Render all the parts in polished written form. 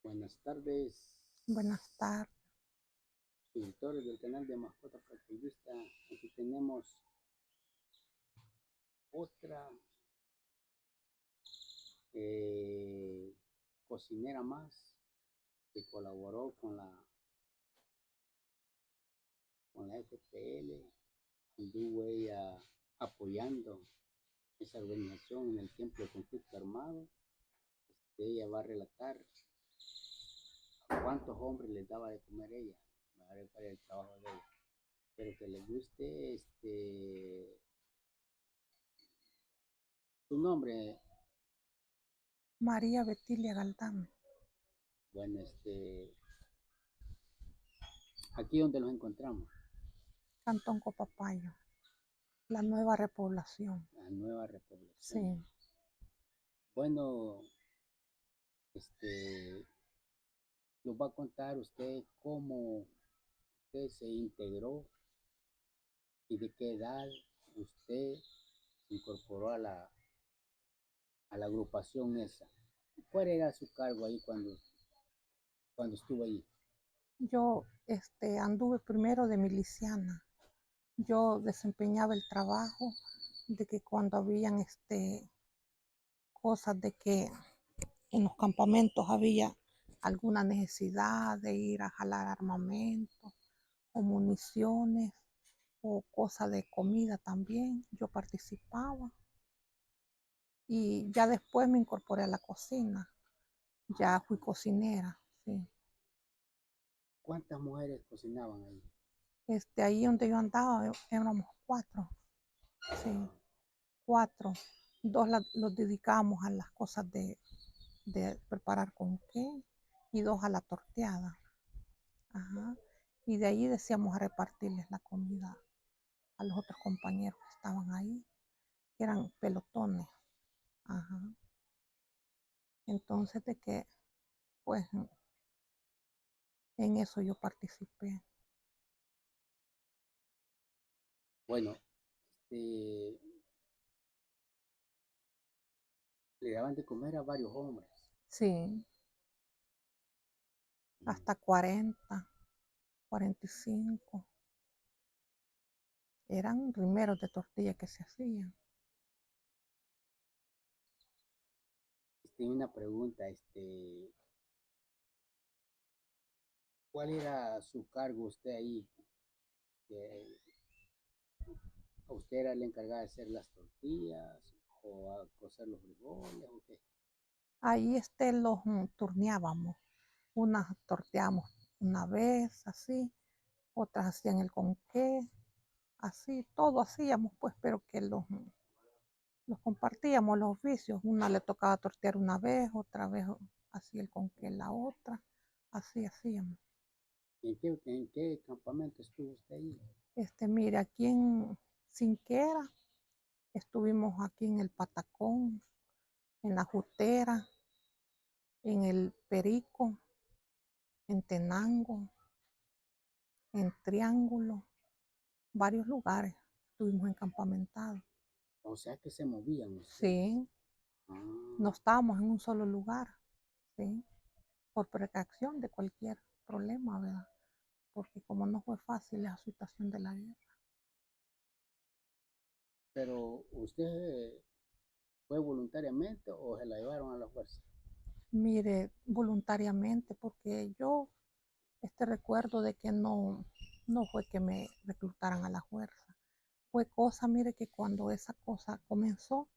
Buenas tardes, Buenas tardes. suscriptores del canal de Mascota Practivista. Aquí tenemos otra cocinera más que colaboró con la FPL. Anduvo ella apoyando esa organización en el tiempo de conflicto armado. Ella va a relatar a cuántos hombres les daba de comer ella. Va a relatar el trabajo de ella. Espero que les guste. Su nombre. María Betilia Galdame, Bueno, aquí donde los encontramos, Cantón Copapayo, la nueva repoblación. la nueva repoblación. Sí, Bueno, este, nos va a contar usted cómo usted se integró y de qué edad usted se incorporó a la agrupación esa. ¿Cuál era su cargo ahí cuando estuvo ahí? yo anduve primero de miliciana. Yo desempeñaba el trabajo de que cuando habían cosas de que en los campamentos había alguna necesidad de ir a jalar armamento o municiones o cosas de comida también, yo participaba. Y ya después me incorporé a la cocina. Ya fui cocinera, sí. ¿Cuántas mujeres cocinaban ahí? Ahí donde yo andaba éramos cuatro, sí, cuatro. Dos los dedicábamos a las cosas de preparar con qué y dos a la torteada. Ajá. Y de ahí decíamos a repartirles la comida a los otros compañeros que estaban ahí, que eran pelotones. Ajá. Entonces de que, pues, en eso yo participé. Bueno, este, le daban de comer a varios hombres. Sí, hasta 40, 45. Eran rimeros de tortilla que se hacían. Una pregunta, ¿cuál era su cargo usted ahí? Que ¿A usted era la encargada de hacer las tortillas o a cocer los frijoles o qué? Ahí los turneábamos. Unas torteábamos una vez, así, otras hacían el conqué, así, todo hacíamos, pues, pero que los compartíamos los oficios. Una le tocaba tortear una vez, otra vez hacía el conqué la otra, así hacíamos. ¿En qué campamento estuvo usted ahí? Mire, aquí en Sinquera, estuvimos aquí en el Patacón, en la Jutera, en el Perico, en Tenango, en Triángulo, varios lugares estuvimos encampamentados. O sea que se movían ustedes. Sí, no Ah, estábamos en un solo lugar, sí, por precaución de cualquier problema, ¿verdad? Porque como no fue fácil la situación de la guerra. pero usted fue voluntariamente o se la llevaron a la fuerza. Mire, voluntariamente, porque yo recuerdo de que no fue que me reclutaran a la fuerza. Fue cosa, mire, que cuando esa cosa comenzó,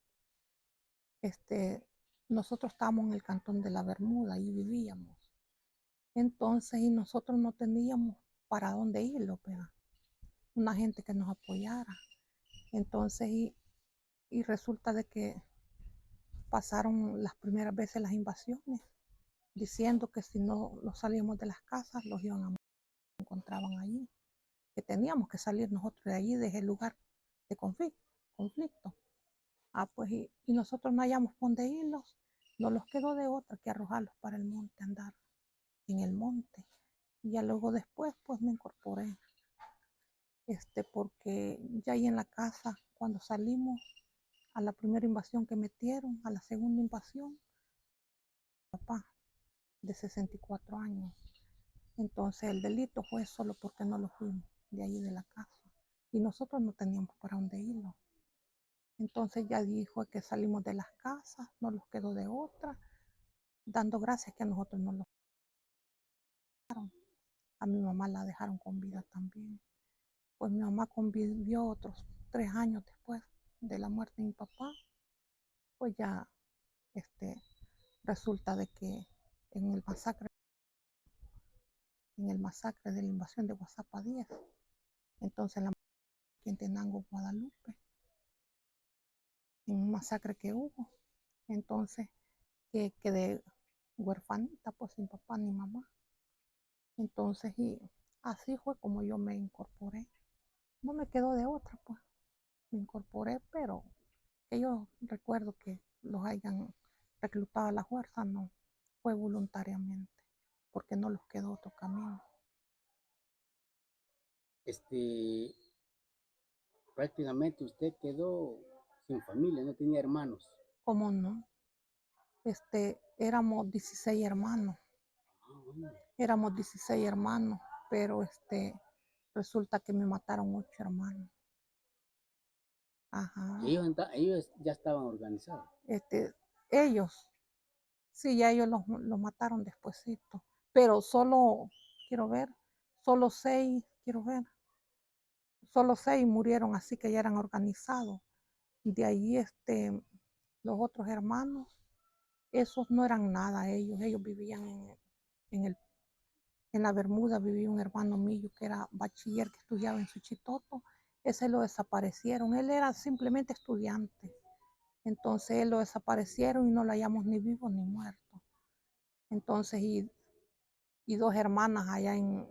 nosotros estábamos en el cantón de la Bermuda y vivíamos. Entonces, y nosotros no teníamos para dónde irlo, pero una gente que nos apoyara. Entonces, y resulta de que pasaron las primeras veces las invasiones, diciendo que si no los salíamos de las casas, los iban a encontraban allí, que teníamos que salir nosotros de allí, de ese lugar de conflicto. Pues, y nosotros no hallamos dónde irlos, no los quedó de otra que arrojarlos para el monte, andar en el monte. Y ya luego después, pues me incorporé, porque ya ahí en la casa, cuando salimos a la primera invasión que metieron, a la segunda invasión, papá. de 64 años. Entonces el delito fue solo porque no lo fuimos de ahí de la casa. Y nosotros no teníamos para dónde irlo. Entonces ya dijo que salimos de las casas, no nos quedó de otra, dando gracias que a nosotros no lo dejaron. A mi mamá la dejaron con vida también. Pues mi mamá convivió otros 3 años después de la muerte de mi papá. Pues ya resulta de que en el masacre de la invasión de Guazapa 10, entonces la Quintenango, Guadalupe, en un masacre que hubo, entonces que quedé huerfanita, pues sin papá ni mamá. Entonces, y así fue como yo me incorporé. No me quedó de otra, pues me incorporé, pero que yo recuerdo que los hayan reclutado a la fuerza, no, fue voluntariamente, porque no los quedó otro camino. Prácticamente usted quedó sin familia, no tenía hermanos. ¿Cómo no? Éramos 16 hermanos, Bueno. éramos 16 hermanos, pero resulta que me mataron 8 hermanos. Ajá. Ellos ya estaban organizados. Ellos, sí, ya ellos los mataron despuesito, pero quiero ver, solo 6, quiero ver, solo 6 murieron, así que ya eran organizados. De ahí los otros hermanos, esos no eran nada, ellos vivían en la Bermuda, vivía un hermano mío que era bachiller, que estudiaba en Suchitoto. Ese lo desaparecieron, él era simplemente estudiante. Entonces él lo desaparecieron y no lo hallamos ni vivo ni muerto. Entonces, y 2 hermanas allá en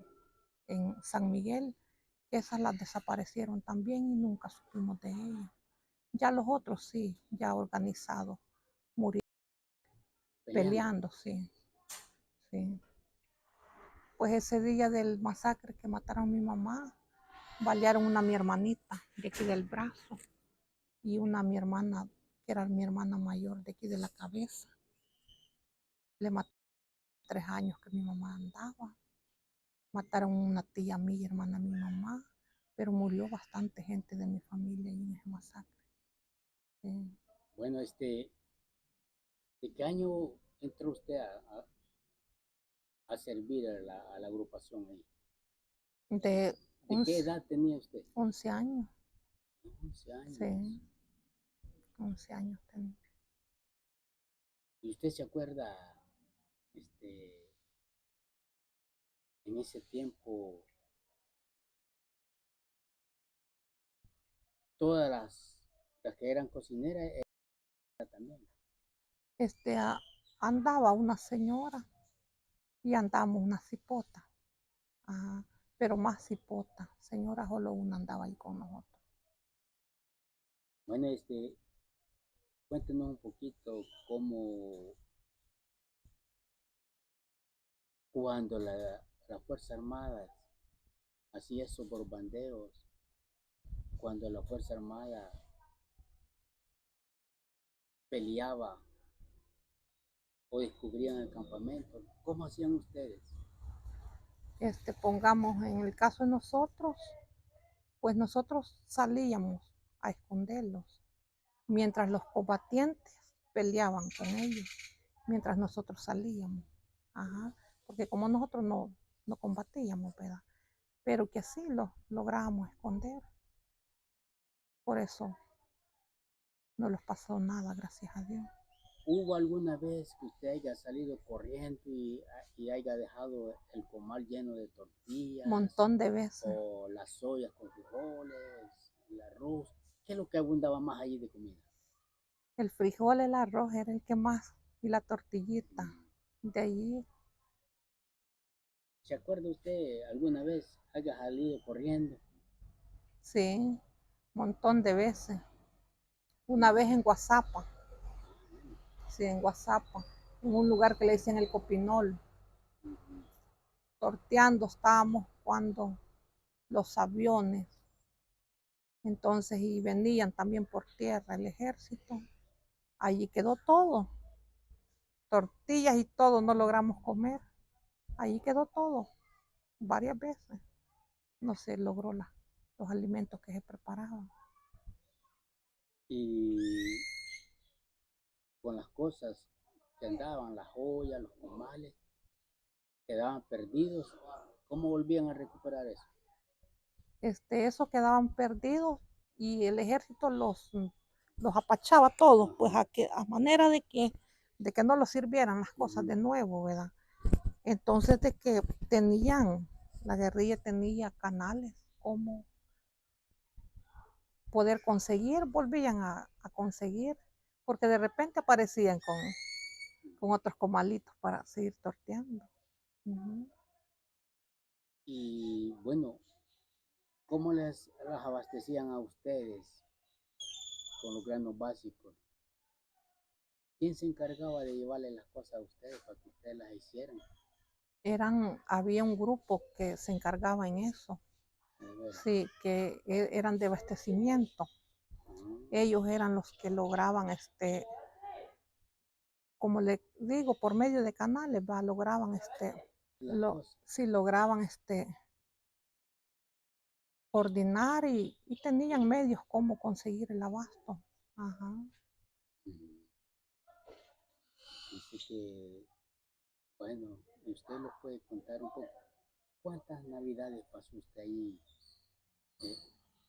San Miguel, esas las desaparecieron también y nunca supimos de ellas. Ya los otros sí, ya organizados, murieron peleando, sí, sí. Pues ese día del masacre que mataron a mi mamá, balearon una mi hermanita de aquí del brazo y una mi hermana, que era mi hermana mayor de aquí de la cabeza. Le mataron 3 años que mi mamá andaba. Mataron una tía mía, hermana de mi mamá, pero murió bastante gente de mi familia en ese masacre. Sí. Bueno, ¿de qué año entró usted a servir a la agrupación ahí? De ¿De qué edad tenía usted? 11 años. 11 años. Sí, 11 años tenía. ¿Y usted se acuerda, este, en ese tiempo, todas las que eran cocineras eran también? Andaba una señora y andábamos una cipota. Ajá, pero más cipota. Señora, solo una andaba ahí con nosotros. Bueno, cuéntenos un poquito cómo cuando la Fuerza Armada hacía esos bombardeos, cuando la Fuerza Armada peleaba o descubrían el campamento, ¿cómo hacían ustedes? Pongamos en el caso de nosotros, pues nosotros salíamos a esconderlos, mientras los combatientes peleaban con ellos, mientras nosotros salíamos. Ajá, porque como nosotros no combatíamos, ¿verdad? Pero que así los lográbamos esconder. Por eso no les pasó nada, gracias a Dios. ¿Hubo alguna vez que usted haya salido corriendo y haya dejado el comal lleno de tortillas? Montón de veces. O las ollas con frijoles, el arroz. ¿Qué es lo que abundaba más allí de comida? El frijol, el arroz era el que más, y la tortillita. De ahí, ¿Se acuerda usted alguna vez haya salido corriendo? sí, montón de veces. Una vez en Guazapa, sí, en Guazapa, en un lugar que le dicen el Copinol. Sorteando estábamos cuando los aviones, entonces, y venían también por tierra el ejército. Allí quedó todo. tortillas y todo no logramos comer. Ahí quedó todo, varias veces. No se logró los alimentos que se preparaban. Y con las cosas que andaban, las joyas, los comales, quedaban perdidos. ¿Cómo volvían a recuperar eso? Esos quedaban perdidos y el ejército los apachaba todos, pues a manera de que no los sirvieran las cosas de nuevo, ¿verdad? Entonces de que la guerrilla tenía canales, como poder conseguir, volvían a conseguir, porque de repente aparecían con otros comalitos para seguir torteando. Y bueno, ¿cómo las abastecían a ustedes con los granos básicos? ¿Quién se encargaba de llevarle las cosas a ustedes para que ustedes las hicieran? Había un grupo que se encargaba en eso, sí, que eran de abastecimiento. Ellos eran los que lograban, como le digo, por medio de canales, lograban, sí, lograban, coordinar y tenían medios como conseguir el abasto. Ajá. Dice que, bueno, usted nos puede contar un poco, ¿cuántas navidades pasó usted ahí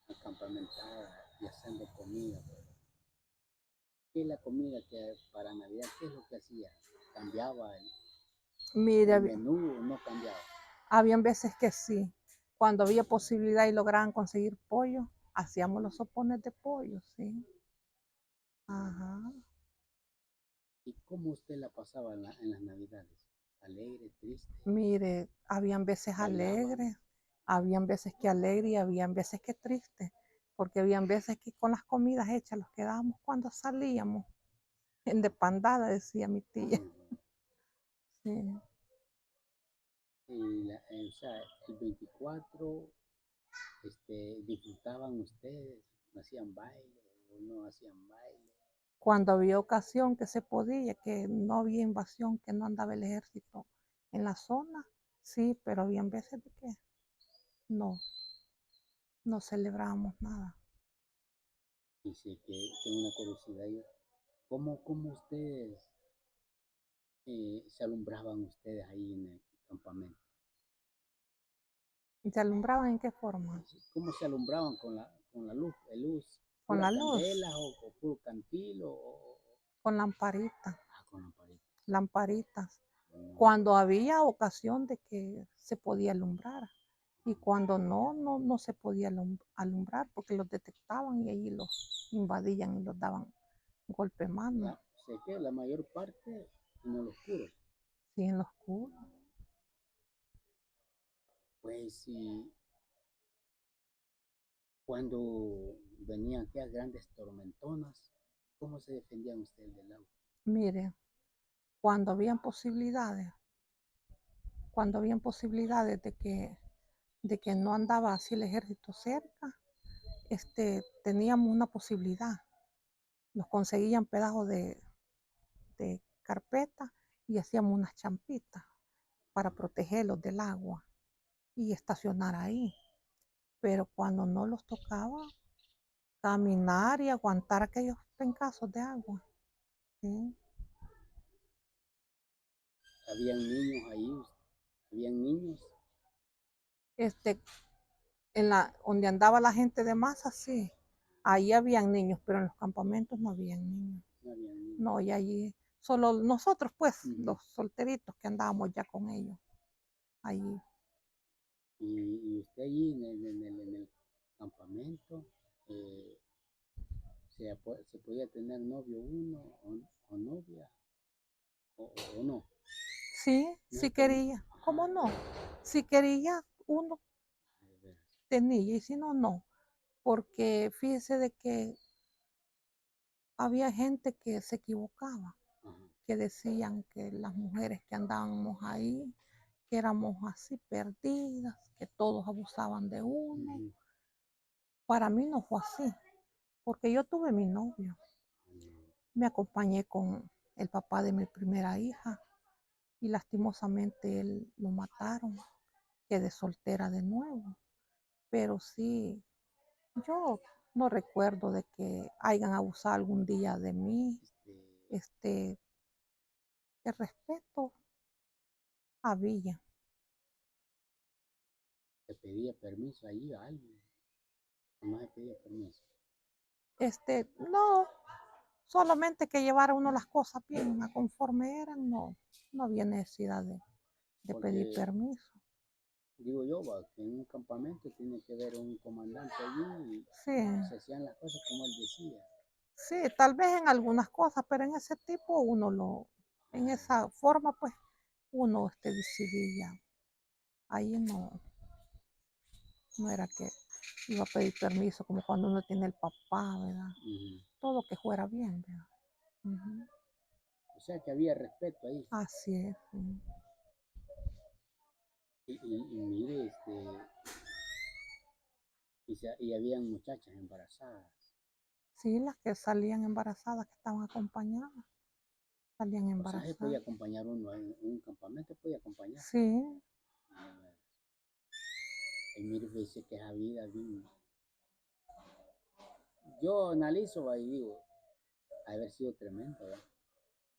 acampamentada y haciendo comida? ¿Qué es la comida que para Navidad, qué es lo que hacía? ¿Cambiaba Mire, el menú o no cambiaba? habían veces que sí. Cuando había posibilidad y lograban conseguir pollo, hacíamos los sopones de pollo, sí. Ajá. ¿Y cómo usted la pasaba en las Navidades? ¿Alegre, triste? Mire, habían veces alegres, habían veces que alegre y habían veces que triste, porque habían veces que con las comidas hechas los quedábamos cuando salíamos, en de pandada, decía mi tía. Sí. Y o sea, el 24, disfrutaban ustedes, hacían baile o no hacían baile. Cuando había ocasión que se podía, que no había invasión, que no andaba el ejército en la zona, sí, pero habían veces de que no, no celebrábamos nada. Dice que tengo una curiosidad yo. ¿Cómo ustedes se alumbraban ustedes ahí en el campamento? ¿Y se alumbraban en qué forma? ¿Cómo se alumbraban con la luz? Con ¿Pura la luz, candela o puro cantil con lamparitas, con lamparita? lamparitas. No, Cuando había ocasión de que se podía alumbrar y cuando no se podía alumbrar porque los detectaban y ahí los invadían y los daban golpe mano. sé que la mayor parte en el oscuro. Sí, en lo oscuro. Pues sí, cuando venían aquellas grandes tormentonas, ¿cómo se defendían ustedes del agua? Mire, cuando habían posibilidades de que no andaba así el ejército cerca, teníamos una posibilidad. Nos conseguían pedazos de carpeta y hacíamos unas champitas para protegerlos del agua y estacionar ahí. Pero cuando no los tocaba, caminar y aguantar aquellos pencazos de agua. ¿Sí? Habían niños ahí, habían niños. Este, donde andaba la gente de masa, sí, ahí habían niños, pero en los campamentos no habían niños. No habían niños. No, y allí, solo nosotros, pues, los solteritos que andábamos ya con ellos, allí. Y usted allí en el campamento, se podía tener novio uno o novia o no. Sí, No sí se podía. quería, ¿cómo no? Si quería, uno tenía, y si no, no. Porque fíjese de que había gente que se equivocaba, que decían que las mujeres que andábamos ahí, que éramos así perdidas, que todos abusaban de uno. Para mí no fue así, porque yo tuve mi novio. Me acompañé con el papá de mi primera hija y lastimosamente él lo mataron. Quedé soltera de nuevo, pero sí, yo no recuerdo de que hayan abusado algún día de mí. Este, Este, el respeto había. ¿te pedía permiso allí a alguien? No se pedía permiso. No, solamente que llevara uno las cosas bien, a conforme eran, no, no había necesidad de pedir Porque permiso. digo yo, va, que en un campamento tiene que haber un comandante allí y Sí, se hacían las cosas como él decía. sí, tal vez en algunas cosas, pero en ese tipo en esa forma, pues, uno decidía. Ahí no era que iba a pedir permiso, como cuando uno tiene el papá, ¿verdad? Todo que fuera bien, ¿verdad? Ujú. O sea que había respeto ahí. Así es. Sí. Y mire, y habían muchachas embarazadas. Sí, las que salían embarazadas, que estaban acompañadas, salían O sea, se podía embarazadas. acompañar uno en un campamento, podía acompañar. Sí, Ah, y mire, dice que esa vida, yo analizo va, y digo, haber sido tremendo, ¿verdad?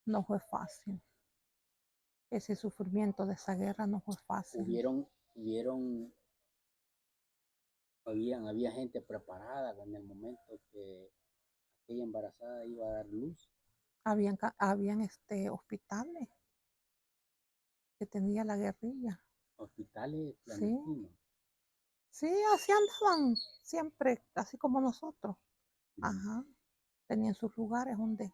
no fue fácil. Ese sufrimiento de esa guerra no fue fácil. Hubieron, había gente preparada en el momento que aquella embarazada iba a dar luz. Habían hospitales que tenía la guerrilla. Hospitales Sí, clandestinos. sí, así andaban siempre, así como nosotros. Mm. Ajá, tenían sus lugares donde.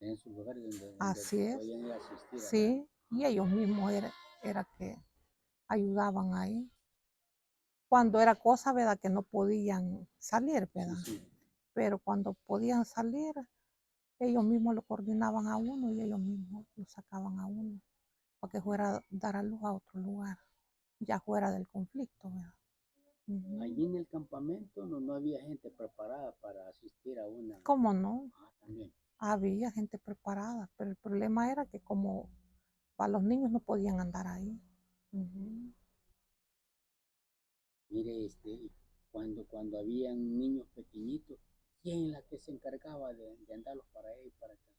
En sus lugares donde Así es, podían ir a asistir a la... sí, y ellos mismos era que ayudaban ahí. Cuando era cosa, ¿verdad? Que no podían salir, Sí, ¿verdad? sí. Pero cuando podían salir, ellos mismos lo coordinaban a uno y ellos mismos lo sacaban a uno para que fuera a dar a luz a otro lugar, ya fuera del conflicto, ¿verdad? Ujú. Allí en el campamento no había gente preparada para asistir a una... ¿Cómo no? Ah, también. Había gente preparada, pero el problema era que como para los niños no podían andar ahí. Ujú. Mire, cuando habían niños pequeñitos, ¿quién es la que se encargaba de andarlos para ahí y para acá?